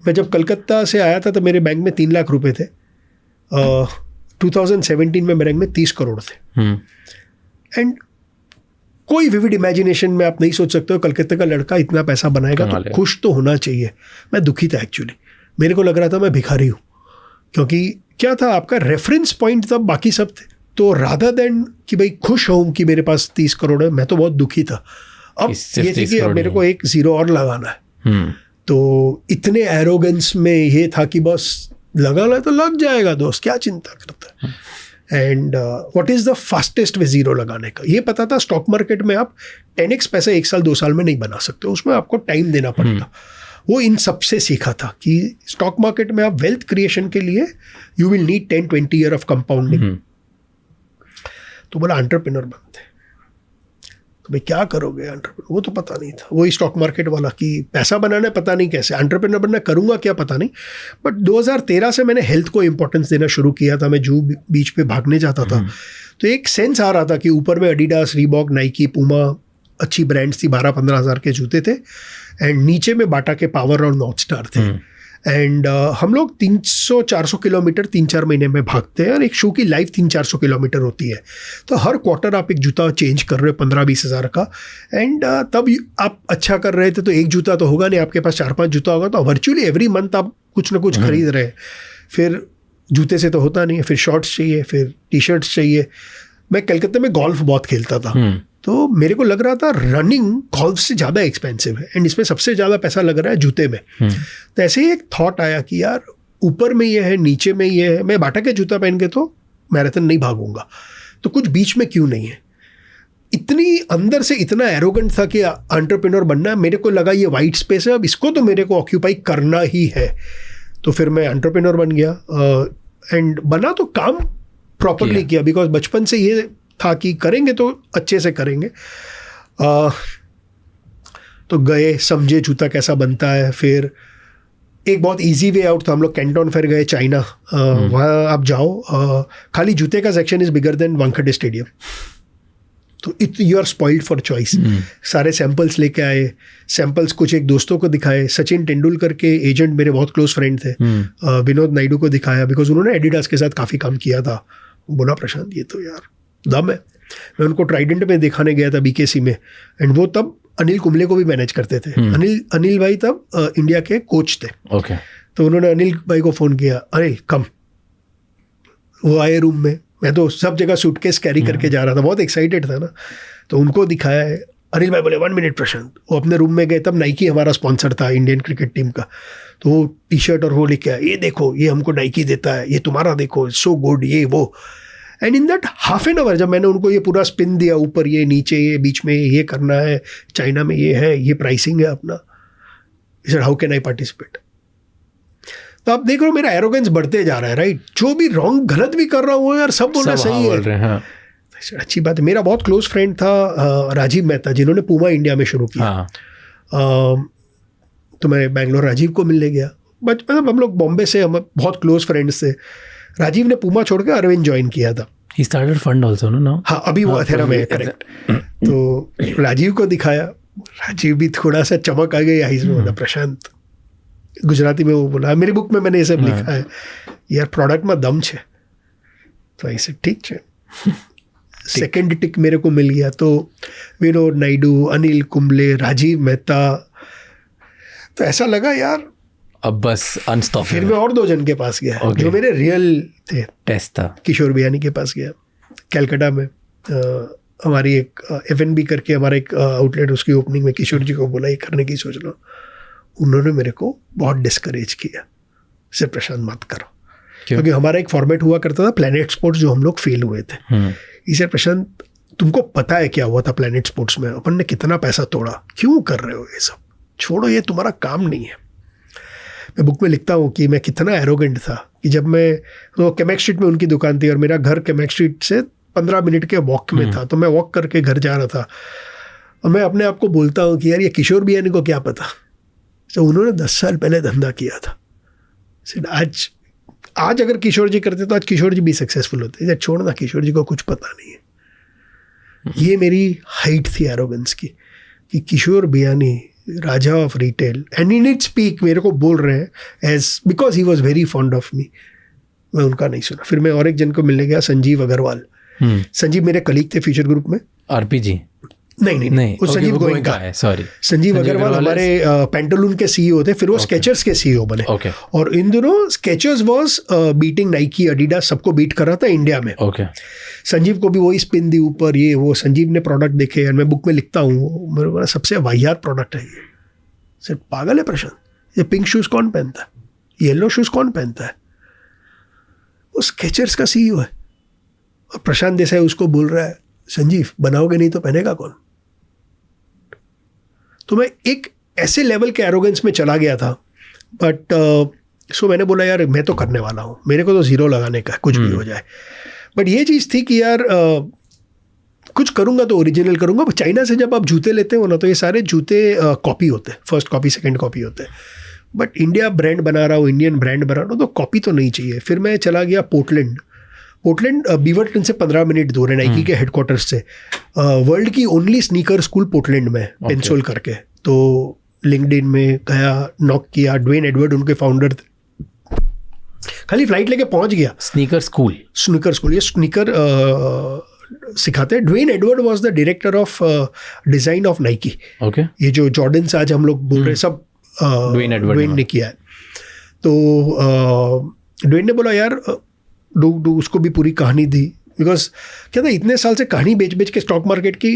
मैं जब कलकत्ता से आया था तो मेरे बैंक में 3 लाख रुपए थे। 2017 में मेरे बैंक में 30 करोड़ थे। एंड कोई विविड इमेजिनेशन में आप नहीं सोच सकते हो कलकत्ते का लड़का इतना पैसा बनाएगा, तो खुश तो होना चाहिए। मैं दुखी था एक्चुअली, मेरे को लग रहा था मैं भिखारी हूँ, क्योंकि क्या था आपका रेफरेंस पॉइंट तब बाकी सब थे। तो रादर देन कि भाई खुश हूँ कि मेरे पास 30 करोड़ है, मैं तो बहुत दुखी था। अब ये थी कि अब मेरे को एक जीरो और लगाना है। तो इतने एरोगेंस में ये था कि बस लगाना है तो लग जाएगा दोस्त, क्या चिंता करता है। And what is the fastest way zero लगाने का, ये पता था स्टॉक मार्केट में आप 10x पैसा 1 साल 2 साल में नहीं बना सकते, उसमें आपको टाइम देना पड़ता। वो इन सबसे सीखा था कि स्टॉक मार्केट में आप वेल्थ क्रिएशन के लिए you will need 10-20 year of compounding. तो बोला एंटरप्रेन्योर बनते, तो भाई क्या करोगे एंटरप्रेन्योर, वो तो पता नहीं था। वही स्टॉक मार्केट वाला कि पैसा बनाना है पता नहीं कैसे, एंटरप्रेन्योर बनना करूँगा क्या पता नहीं। बट 2013 से मैंने हेल्थ को इंपॉर्टेंस देना शुरू किया था। मैं जू बीच पे भागने जाता था, तो एक सेंस आ रहा था कि ऊपर में एडिडास, रीबॉक, नाइकी, पूमा अच्छी ब्रांड्स थी, 12-15 हज़ार के जूते थे। एंड नीचे में बाटा के पावर और नॉर्थ स्टार थे। एंड हम लोग 300-400 किलोमीटर 3-4 महीने में भागते हैं, और एक शू की लाइफ 300-400 किलोमीटर होती है। तो हर क्वार्टर आप एक जूता चेंज कर रहे हो 15-20 हज़ार का। एंड तब आप अच्छा कर रहे थे तो एक जूता तो होगा नहीं, आपके पास 4-5 जूता होगा, तो वर्चुअली एवरी मंथ आप कुछ ना कुछ खरीद रहे हैं। फिर जूते से तो होता नहीं है, फिर शॉर्ट्स चाहिए, फिर टी शर्ट्स चाहिए। मैं कलकत्ते में गोल्फ बहुत खेलता था, तो मेरे को लग रहा था रनिंग गोल्फ से ज़्यादा एक्सपेंसिव है, एंड इसमें सबसे ज़्यादा पैसा लग रहा है जूते में। तो ऐसे ही एक थॉट आया कि यार ऊपर में ये है, नीचे में ये है, मैं बाटा के जूता पहन के तो मैराथन नहीं भागूंगा, तो कुछ बीच में क्यों नहीं है। इतनी अंदर से इतना एरोगेंट था कि एंटरप्रेन्योर बनना है। मेरे को लगा ये वाइट स्पेस है, अब इसको तो मेरे को ऑक्यूपाई करना ही है। तो फिर मैं एंटरप्रेन्योर बन गया, एंड बना तो काम प्रॉपरली किया, बिकॉज बचपन से ये था कि करेंगे तो अच्छे से करेंगे। तो गए, समझे जूता कैसा बनता है। फिर एक बहुत इजी वे आउट था, हम लोग कैंटन फेयर गए, चाइना। वहाँ आप जाओ, खाली जूते का section is bigger than Wankhede stadium. तो you are spoiled for choice. सारे सैम्पल्स लेके आए, सैम्पल्स कुछ एक दोस्तों को दिखाए। सचिन तेंदुलकर के एजेंट मेरे बहुत क्लोज फ्रेंड थे, विनोद नायडू को दिखाया, बिकॉज उन्होंने एडिडास के साथ काफ़ी काम किया था। बोला प्रशांत ये तो यार दम है। मैं उनको ट्राइडेंट में दिखाने गया था BKC में, एंड वो तब अनिल कुंबले को भी मैनेज करते थे। अनिल भाई तब इंडिया के कोच थे। तो उन्होंने अनिल भाई को फ़ोन किया, अनिल कम। वो आए रूम में, मैं तो सब जगह सूटकेस कैरी करके जा रहा था, बहुत एक्साइटेड था ना। तो उनको दिखाया है, अनिल भाई बोले 1 मिनट प्रशांत। वो अपने रूम में गए, तब नाइकी हमारा स्पॉन्सर था इंडियन क्रिकेट टीम का। तो वो टी शर्ट और वो लेके आया, ये देखो ये हमको नाइकी देता है, ये तुम्हारा देखो, सो गुड, ये वो। And in that half an hour जब मैंने उनको ये पूरा स्पिन दिया, ऊपर ये, नीचे ये, बीच में ये करना है, चाइना में ये है, ये प्राइसिंग है अपना, sir how can I participate. तो आप देख रहे हो मेरा एरोगेंस बढ़ते जा रहा है, राइट। जो भी रॉन्ग गलत भी कर रहा हूँ यार, सब बोलना सही है। हाँ। अच्छी बात है। मेरा बहुत क्लोज फ्रेंड था राजीव मेहता, जिन्होंने पूमा इंडिया में शुरू किया। तो मैं बैंगलोर राजीव को मिलने गया। मतलब हम लोग बॉम्बे से, हम बहुत क्लोज फ्रेंड्स थे। राजीव ने पूमा छोड़ के अरविंद ज्वाइन किया था। He started fund also, no? हाँ, अभी वो अथेरा में है, करेक्ट। तो राजीव को दिखाया, राजीव भी थोड़ा सा चमक आ गई आइज में। बोला प्रशांत, गुजराती में वो बोला, मेरी बुक में मैंने ये सब लिखा है यार, प्रोडक्ट में दम छे। तो ऐसे ठीक है। सेकेंड टिक मेरे को मिल गया। तो विनोद नायडू, अनिल कुंबले, राजीव मेहता, तो ऐसा लगा यार अब बस अनस्टॉपेबल। फिर मैं और 2 जन के पास गया, जो मेरे रियल थे। टेस्ट था। किशोर बियानी के पास गया, कलकत्ता में। हमारी एक FNB करके हमारा एक आउटलेट, उसकी ओपनिंग में किशोर जी को बोला ये करने की सोच लो। उन्होंने मेरे को बहुत डिस्करेज किया, सिर्फ प्रशांत मत करो, क्योंकि हमारा एक फॉर्मेट हुआ करता था प्लैनेट स्पोर्ट्स, जो हम लोग फेल हुए थे। इसे प्रशांत तुमको पता है क्या हुआ था प्लैनेट स्पोर्ट्स में, अपन ने कितना पैसा तोड़ा, क्यों कर रहे हो ये सब, छोड़ो, ये तुम्हारा काम नहीं है। मैं बुक में लिखता हूँ कि मैं कितना एरोगेंट था कि जब मैं, तो केमेक स्ट्रीट में उनकी दुकान थी और मेरा घर केमेक स्ट्रीट से 15 मिनट के वॉक में था। तो मैं वॉक करके घर जा रहा था और मैं अपने आप को बोलता हूँ कि यार ये किशोर बियानी को क्या पता, तो उन्होंने 10 साल पहले धंधा किया था। आज अगर किशोर जी करते तो आज किशोर जी भी सक्सेसफुल होते। छोड़ना, किशोर जी को कुछ पता नहीं है। ये मेरी हाइट थी एरोगेंस की कि Kishore Biyani raja of retail, and in its peak मेरे को बोल रहे हैं as because he was very fond of me. मैं उनका नहीं सुना. फिर मैं और एक जन को मिलने गया, संजीव अग्रवाल. संजीव मेरे कलीग थे फ्यूचर ग्रुप में. आरपीजी नहीं वो संजीव गोयनका है. सॉरी, संजीव अग्रवाल हमारे पेंटालून के सीईओ थे, फिर वो स्केचर्स के सीईओ बने. और इन दोनों Skechers was beating Nike, Adidas, सबको बीट कर रहा था इंडिया में. संजीव को भी वही स्पिन दी ऊपर, ये वो. संजीव ने प्रोडक्ट देखे और मैं बुक में लिखता हूँ, मेरे को सबसे वाहियात प्रोडक्ट है ये. सिर्फ पागल है प्रशांत, ये पिंक शूज कौन पहनता है, येलो शूज कौन पहनता है? वो स्केचर्स का सीईओ है. और प्रशांत देसाई उसको बोल रहा है, संजीव बनाओगे नहीं तो पहनेगा कौन? तो मैं एक ऐसे लेवल के एरोगेंस में चला गया था. बट सो मैंने बोला यार मैं तो करने वाला हूँ, मेरे को तो जीरो लगाने का, कुछ भी हो जाए. बट ये चीज़ थी कि यार कुछ करूँगा तो ओरिजिनल करूँगा. चाइना से जब आप जूते लेते हो ना, तो ये सारे जूते कॉपी होते हैं, फर्स्ट कॉपी सेकंड कॉपी होते हैं. बट इंडिया ब्रांड बना रहा हूँ, इंडियन ब्रांड बना रहा हूँ, तो कॉपी तो नहीं चाहिए. फिर मैं चला गया पोर्टलैंड. बीवरटन से 15 मिनट दूर है, नाइकी के हेडक्वार्टर्स से. वर्ल्ड की ओनली स्नीकर स्कूल पोर्टलैंड में, पेंसोल करके. तो लिंक्डइन में गया, नॉक किया. ड्वेन एडवर्ड उनके फाउंडर थे. खाली फ्लाइट लेके पहुंच गया. स्नीकर स्कूल, ये स्नीकर सिखाते हैं. Dwayne Edward was the director of design of Nike. ये जो जॉर्डन्स आज हम लोग बोल रहे हैं, सब ड्वेन ने किया है. तो ड्वेन ने बोला यार डू, उसको भी पूरी कहानी दी. बिकॉज क्या था, इतने साल से कहानी बेच के स्टॉक मार्केट की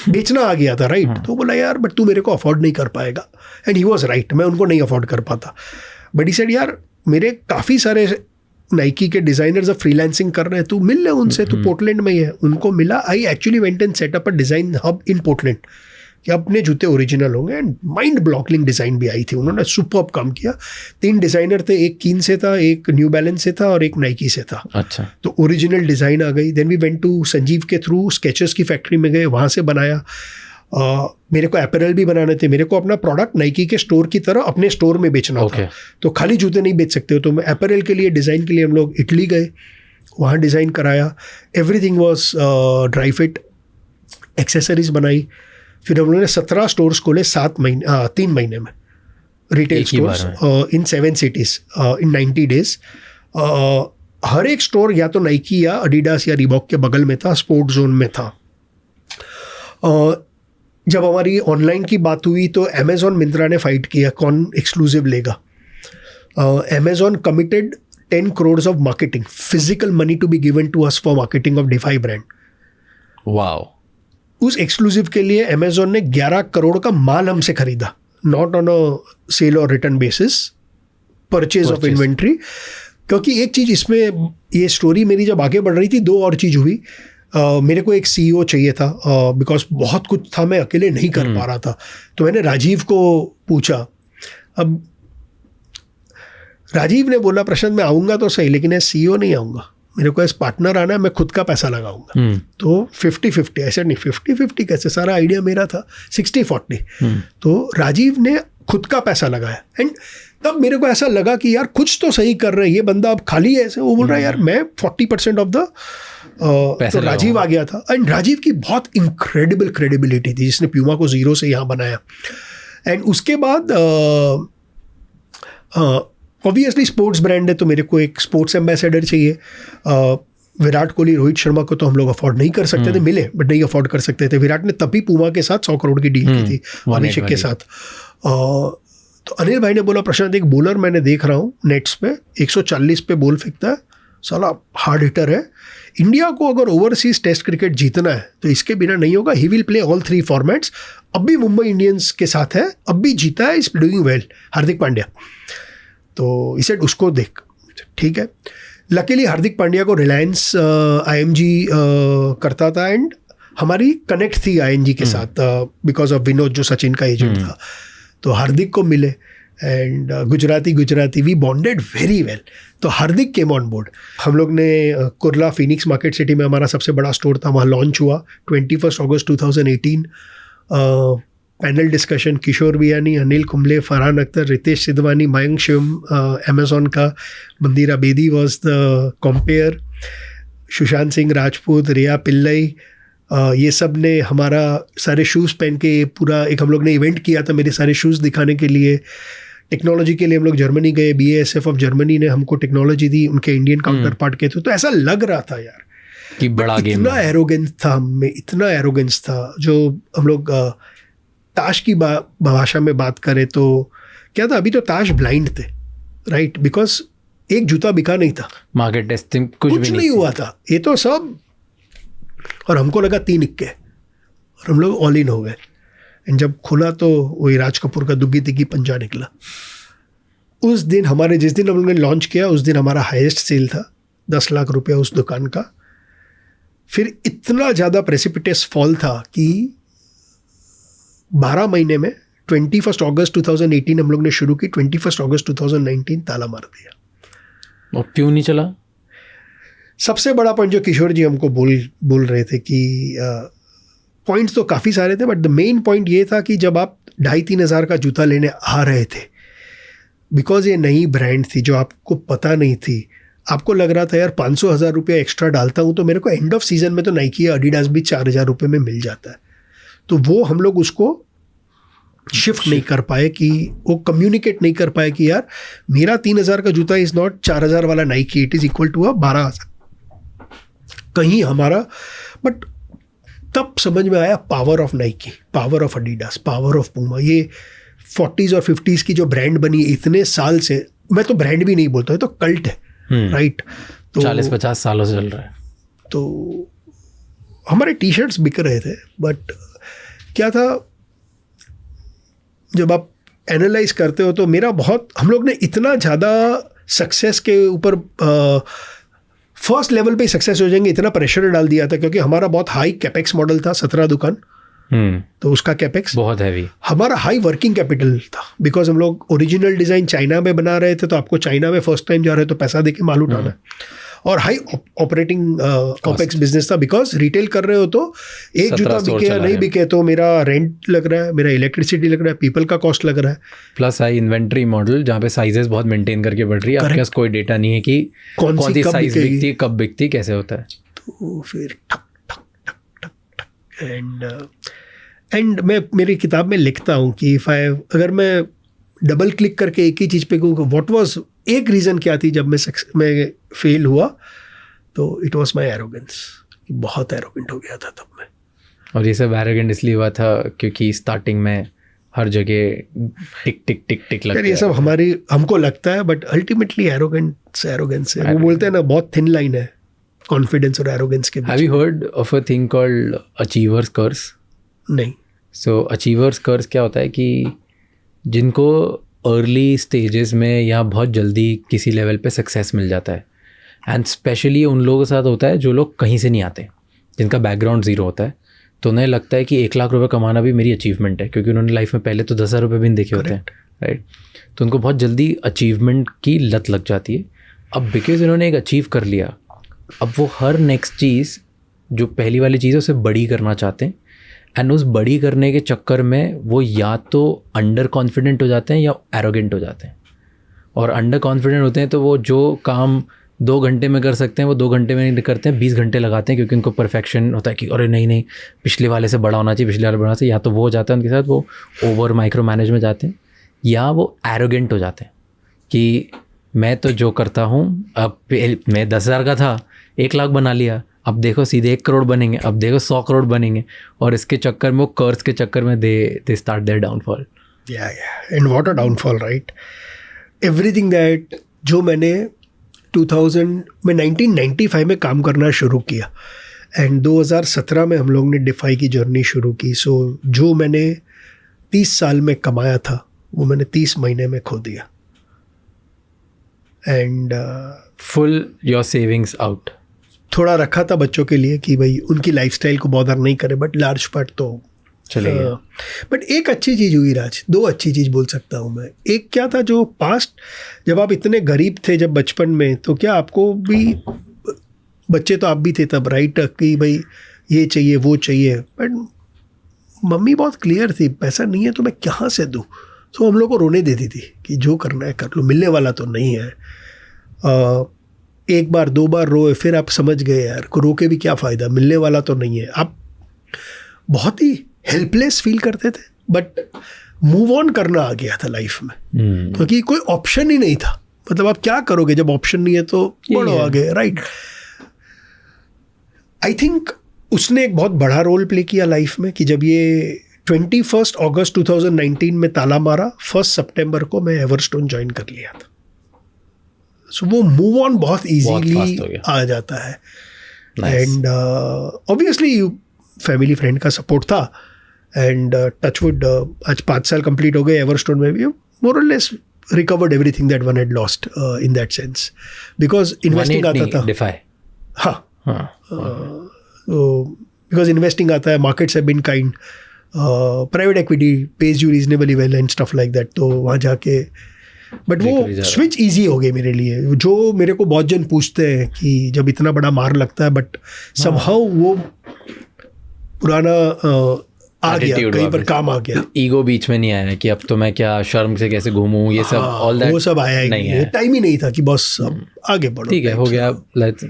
बेचना आ गया था, राइट. तो बोला यार बट तू मेरे को अफोर्ड नहीं कर पाएगा. एंड ही वॉज राइट, मैं उनको नहीं अफोर्ड कर पाता. बट ही सेड यार मेरे काफ़ी सारे नाइकी के डिज़ाइनर्स अब फ्रीलांसिंग कर रहे हैं, तू मिल ले उनसे, तू पोर्टलैंड में ही है. उनको मिला. I actually went and set up a design hub in Portland कि अपने जूते ओरिजिनल होंगे. एंड माइंड ब्लॉकिंग डिज़ाइन भी आई थी. उन्होंने सुपर्ब काम किया. 3 डिज़ाइनर थे, एक कीन से था, एक न्यू बैलेंस से था और एक नाइकी से था. अच्छा. तो ओरिजिनल डिज़ाइन आ गई. Then we went to Sanjeev के थ्रू, स्केचर्स की फैक्ट्री में गए, वहाँ से बनाया. मेरे को अपैरल भी बनाने थे. मेरे को अपना प्रोडक्ट नाइकी के स्टोर की तरह अपने स्टोर में बेचना था. तो खाली जूते नहीं बेच सकते हो. तो मैं अपैरल के लिए, डिज़ाइन के लिए हम लोग इटली गए, वहाँ डिज़ाइन कराया. Everything was dry fit. Accessories बनाई. फिर हम लोगों ने 17 स्टोर्स खोले 3 महीने में, retail stores in 7 cities in 90 days. हर एक स्टोर या तो नाइकी या एडिडास या रिबॉक के बगल में था, स्पोर्ट जोन में था. जब हमारी ऑनलाइन की बात हुई तो अमेजॉन मिंत्रा ने फाइट किया, कौन एक्सक्लूसिव लेगा. Amazon committed 10 crores of marketing, physical money to be given to us for marketing of Defy brand. Wow. उस एक्सक्लूसिव के लिए अमेजॉन ने 11 करोड़ का माल हमसे खरीदा, नॉट ऑन अ सेल और return basis, purchase of inventory. क्योंकि एक चीज़ इसमें, ये स्टोरी मेरी जब आगे बढ़ रही थी, 2 और चीज़ हुई. मेरे को एक सीईओ चाहिए था, बिकॉज बहुत कुछ था, मैं अकेले नहीं कर पा रहा था. तो मैंने राजीव को पूछा. अब राजीव ने बोला प्रशांत मैं आऊँगा तो सही, लेकिन एज सीईओ नहीं आऊँगा, मेरे को एज पार्टनर आना है, मैं खुद का पैसा लगाऊंगा. तो 50-50, ऐसे नहीं 50-50 कैसे, सारा आइडिया मेरा था 60-40. तो राजीव ने खुद का पैसा लगाया. एंड तब मेरे को ऐसा लगा कि यार कुछ तो सही कर रहे हैं, ये बंदा अब खाली है ऐसे. वो बोल रहा है यार मैं 40% ऑफ द. तो राजीव आ गया था. एंड राजीव की बहुत इनक्रेडिबल क्रेडिबिलिटी थी, जिसने प्यूमा को जीरो से यहाँ बनाया. एंड उसके बाद ऑब्वियसली स्पोर्ट्स ब्रांड है, तो मेरे को एक स्पोर्ट्स एम्बेसडर चाहिए. विराट कोहली, रोहित शर्मा को तो हम लोग अफोर्ड नहीं कर सकते थे, मिले बट नहीं अफोर्ड कर सकते थे. विराट ने तभी पूमा के साथ 100 करोड़ की डील की थी, अभिषेक के साथ. तो अनिल भाई ने बोला प्रशांत एक बॉलर मैंने देख रहा हूँ नेट्स पे, 140 पे बॉल फेंकता है, साला हार्ड हिटर है. इंडिया को अगर ओवरसीज टेस्ट क्रिकेट जीतना है तो इसके बिना नहीं होगा. He will play all 3 formats. अब भी मुंबई इंडियंस के साथ है, अब भी जीता है, is doing well. Hardik Pandya. तो इसे उसको देख, ठीक है. लकीली हार्दिक पांड्या को रिलायंस IMG करता था, एंड हमारी कनेक्ट थी IMG के साथ बिकॉज ऑफ विनोद जो सचिन का एजेंट था. तो हार्दिक को मिले, and Gujarati we bonded very well. तो हार्दिक केम ऑन बोर्ड. हम लोग ने कुर्ला फिनिक्स मार्केट सिटी में हमारा सबसे बड़ा स्टोर था, वहाँ लॉन्च हुआ 21 अगस्त 2018. Panel discussion, Kishore Biyani, Anil Kumble, Farhan Akhtar, Ritesh Sidhwani, Mayank Shivam Amazon का, Mandira Bedi was the compere, Sushant Singh Rajput, Riya Pillai, ये सब ने हमारा सारे शूज़ पहन के पूरा एक हम लोग ने इवेंट किया था मेरे सारे शूज़ दिखाने के लिए। टेक्नोलॉजी के लिए हम लोग जर्मनी गए, BASF ऑफ जर्मनी ने हमको टेक्नोलॉजी दी उनके इंडियन काउंटर पार्ट के थ्रू। तो ऐसा लग रहा था यार कि बड़ा गेम, इतना एरोगेंस था हमें, इतना एरोगेंस था। जो हम लोग ताश की भाषा में बात करें तो क्या था, अभी तो ताश ब्लाइंड थे, राइट, बिकॉज एक जूता बिका नहीं था, मार्केट टेस्टिंग कुछ भी नहीं हुआ था, ये तो सब। और हमको लगा 3 इक्के और हम लोग ऑल इन हो गए। एंड जब खुला तो वही राज कपूर का दुग्गी तिग्गी पंजा निकला। उस दिन हमारे, जिस दिन हम लोगों ने लॉन्च किया उस दिन हमारा हाईएस्ट सेल था, 10 लाख रुपया उस दुकान का। फिर इतना ज़्यादा प्रेसिपिटेस फॉल था कि 12 महीने में 21 अगस्त 2018 हम लोग ने शुरू की, 21 अगस्त 2019 ताला मार दिया। और क्यों नहीं चला? सबसे बड़ा पॉइंट जो किशोर जी हमको बोल रहे थे कि पॉइंट्स तो काफ़ी सारे थे, बट द मेन पॉइंट ये था कि जब आप 2,500-3 हज़ार का जूता लेने आ रहे थे, बिकॉज ये नई ब्रांड थी जो आपको पता नहीं थी, आपको लग रहा था यार 500-1,000 रुपया एक्स्ट्रा डालता हूँ तो मेरे को एंड ऑफ सीजन में तो नाइकी या एडिडास भी 4,000 रुपये में मिल जाता है। तो वो हम लोग उसको शिफ्ट नहीं कर पाए, कि वो कम्युनिकेट नहीं कर पाए कि यार मेरा 3,000 का जूता इज़ नॉट 4,000 वाला Nike, it is equal to 12,000 कहीं हमारा। बट तब समझ में आया power of Nike, power of Adidas, power of Puma. ये 40s और 50s की जो ब्रांड बनी इतने साल से, मैं तो ब्रांड भी नहीं बोलता, ये तो कल्ट है, राइट। तो 40-50 सालों से चल रहा है। तो हमारे टी शर्ट्स बिक रहे थे, बट क्या था, जब आप एनालाइज करते हो तो मेरा बहुत, हम लोग ने इतना ज़्यादा सक्सेस के ऊपर फर्स्ट लेवल पे सक्सेस हो जाएंगे इतना प्रेशर डाल दिया था, क्योंकि हमारा बहुत हाई कैपेक्स मॉडल था, 17 दुकान, तो उसका कैपेक्स बहुत हैवी। हमारा हाई वर्किंग कैपिटल था, बिकॉज हम लोग ओरिजिनल डिज़ाइन चाइना में बना रहे थे, तो आपको चाइना में फर्स्ट टाइम जा रहे हो तो पैसा देके माल उठाना है। और हाई ऑपरेटिंग ऑपेक्स बिजनेस था, बिकॉज रिटेल कर रहे हो तो एक जूता बिके या नहीं बिके तो मेरा रेंट लग रहा है, मेरा इलेक्ट्रिसिटी लग रहा है, पीपल का कॉस्ट लग रहा है, प्लस हाई इन्वेंट्री मॉडल जहाँ पे साइजेस बहुत मेंटेन करके बढ़ रही है। आपके पास कोई डेटा नहीं है कि कौन सी साइज बिकती है, कब बिकती, कैसे होता है। तो फिर ठक ठक ठक ठक ठक एंड मैं मेरी किताब में लिखता हूँ कि अगर मैं डबल क्लिक करके एक ही चीज़ पे कहूँ व्हाट वाज, एक रीज़न क्या थी जब मैं फेल हुआ, तो इट वाज माय एरोगेंस। बहुत एरोगेंट हो गया था तब मैं। और ये सब एरोगेंट इसलिए हुआ था क्योंकि स्टार्टिंग में हर जगह टिक टिक टिक टिक लगता है। ये सब हमको लगता है, बट अल्टीमेटली एरोगेंस है। वो बोलते हैं ना, बहुत थिन लाइन है कॉन्फिडेंस और एरोगेंस के बीच। Have you heard of a thing called achievers curse? नहीं। सो अचीवर्स कर्स क्या होता है कि जिनको अर्ली स्टेजेस में या बहुत जल्दी किसी लेवल पे सक्सेस मिल जाता है, एंड स्पेशली उन लोगों के साथ होता है जो लोग कहीं से नहीं आते, जिनका बैकग्राउंड ज़ीरो होता है, तो उन्हें लगता है कि 1 लाख रुपए कमाना भी मेरी अचीवमेंट है, क्योंकि उन्होंने लाइफ में पहले तो 10,000 रुपये भी नहीं देखे होते हैं, राइट। तो उनको बहुत जल्दी अचीवमेंट की लत लग जाती है। अब बिकॉज उन्होंने एक अचीव कर लिया, अब वो हर नेक्स्ट चीज़ जो पहली वाली चीज़ है उसे बड़ी करना चाहते हैं, एंड उस बड़ी करने के चक्कर में वो या तो अंडर कॉन्फिडेंट हो जाते हैं या एरोगेंट हो जाते हैं। और अंडर कॉन्फिडेंट होते हैं तो वो जो काम 2 घंटे में कर सकते हैं वो 2 घंटे में नहीं करते हैं, 20 घंटे लगाते हैं, क्योंकि उनको परफेक्शन होता है कि अरे नहीं पिछले वाले से बड़ा होना चाहिए, पिछले वाले बड़ा चाहिए। या तो वो हो जाता है उनके साथ, वो ओवर माइक्रो मैनेज में जाते हैं, या वो एरोगेंट हो जाते हैं कि मैं तो जो करता हूँ, अब मैं 10,000 का था 1 लाख बना लिया, अब देखो सीधे 1 करोड़ बनेंगे, अब देखो 100 करोड़ बनेंगे। और इसके चक्कर में, वो कर्ज के चक्कर में they start their downfall. And what a downfall, right. Everything that जो मैंने 1995 में काम करना शुरू किया, एंड 2017 में हम लोग ने डिफाई की जर्नी शुरू की। सो जो मैंने 30 साल में कमाया था वो मैंने 30 महीने में खो दिया। And full your savings out. थोड़ा रखा था बच्चों के लिए कि भाई उनकी लाइफस्टाइल को बॉदर नहीं करे, बट लार्ज पार्ट तो चलेगा। बट एक अच्छी चीज़ हुई राज, 2 अच्छी चीज़ बोल सकता हूँ मैं। एक क्या था, जो पास्ट जब आप इतने गरीब थे जब बचपन में, तो क्या आपको भी, बच्चे तो आप भी थे तब, राइट, कि भाई ये चाहिए वो चाहिए, बट मम्मी बहुत क्लियर थी, पैसा नहीं है तो मैं कहाँ से दूँ। तो हम लोग को रोने देती थी कि जो करना है कर लो, मिलने वाला तो नहीं है। 1 बार 2 बार रोए, फिर आप समझ गए यार, को रो के भी क्या फ़ायदा, मिलने वाला तो नहीं है। आप बहुत ही हेल्पलेस फील करते थे, बट मूव ऑन करना आ गया था लाइफ में, क्योंकि कोई ऑप्शन ही नहीं था. मतलब आप क्या करोगे जब ऑप्शन नहीं है, तो बढ़ो आगे, राइट. आई थिंक उसने एक बहुत बड़ा रोल प्ले किया लाइफ में कि जब ये 21 अगस्त 2019 में ताला मारा, 1 सितंबर को मैं एवरस्टोन ज्वाइन कर लिया था. सो वो मूव ऑन बहुत इजीली आ जाता है. एंड ऑब्वियसली फैमिली फ्रेंड का सपोर्ट था, एंड टचवुड आज 5 साल कंप्लीट हो गए एवरस्टोन में भी, मोर और less recovered everything that one had lost in that sense, because investing आता था. हाँ, because investing आता है, markets have been kind, private equity pays you reasonably well and stuff like that. तो वहाँ जाके बट वो स्विच ईजी हो गए मेरे लिए. जो मेरे को बहुत जन पूछते हैं कि जब इतना बड़ा मार लगता है, बट समहाउ वो पुराना आ गया, कहीं पर काम आ गया. ईगो बीच में नहीं आया कि अब तो मैं क्या शर्म से कैसे घूमूं, ये सब ऑल दैट वो सब आया ही नहीं. टाइम ही नहीं था कि बस अब आगे बढ़ो. ठीक है, हो गया.